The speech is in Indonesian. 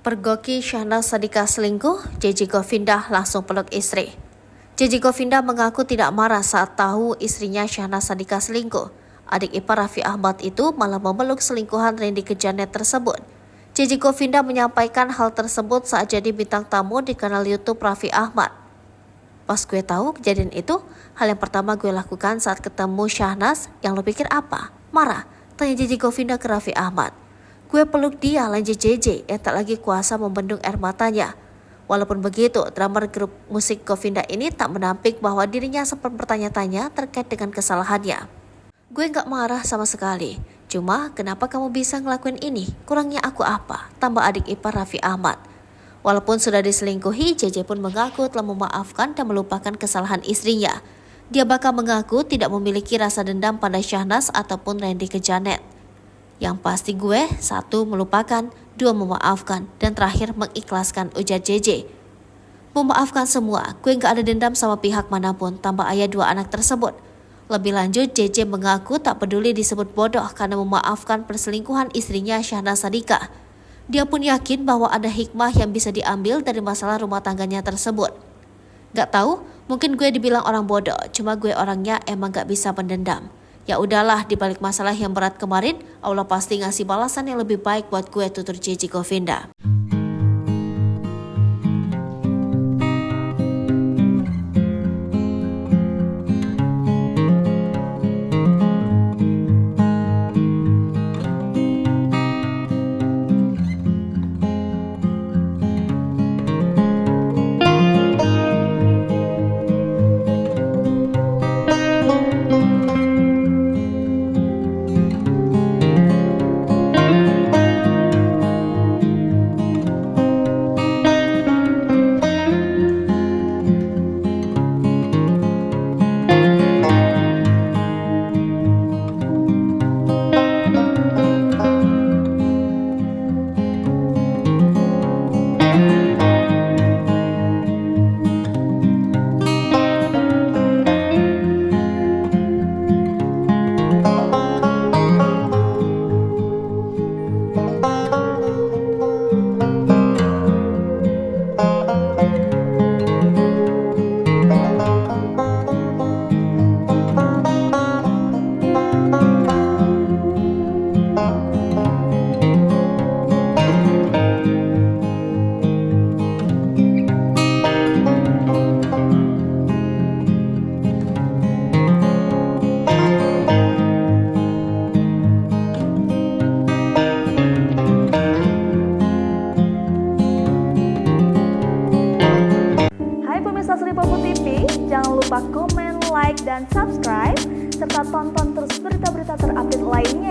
Pergoki Syahnaz Sadiqah selingkuh, JJ Govinda langsung peluk istri. JJ Govinda mengaku tidak marah saat tahu istrinya Syahnaz Sadiqah selingkuh. Adik ipar Raffi Ahmad itu malah memeluk selingkuhan Randy Kejanet tersebut. JJ Govinda menyampaikan hal tersebut saat jadi bintang tamu di kanal YouTube Raffi Ahmad. Pas gue tahu kejadian itu, hal yang pertama gue lakukan saat ketemu Syahnaz, yang lo pikir apa? Marah? Tanya JJ Govinda ke Raffi Ahmad. Gue peluk dia, lanjut JJ yang tak lagi kuasa membendung air matanya. Walaupun begitu, drummer grup musik Govinda ini tak menampik bahwa dirinya sempat bertanya-tanya terkait dengan kesalahannya. Gue gak marah sama sekali, cuma kenapa kamu bisa ngelakuin ini? Kurangnya aku apa? Tambah adik ipar Raffi Ahmad. Walaupun sudah diselingkuhi, JJ pun mengaku telah memaafkan dan melupakan kesalahan istrinya. Dia bahkan mengaku tidak memiliki rasa dendam pada Syahnaz ataupun Randy Kejanet. Yang pasti gue, 1. melupakan, 2. memaafkan, dan terakhir mengikhlaskan, ujar JJ. Memaafkan semua, gue gak ada dendam sama pihak manapun, tambah ayah 2 anak tersebut. Lebih lanjut, JJ mengaku tak peduli disebut bodoh karena memaafkan perselingkuhan istrinya Syahnaz Sadiqah. Dia pun yakin bahwa ada hikmah yang bisa diambil dari masalah rumah tangganya tersebut. Gak tahu, mungkin gue dibilang orang bodoh, cuma gue orangnya emang gak bisa pendendam. Ya udahlah, dibalik masalah yang berat kemarin, Allah pasti ngasih balasan yang lebih baik buat gue, tutur JJ Govinda. Sri Popo TV, jangan lupa komen, like, dan subscribe, serta tonton terus berita-berita terupdate lainnya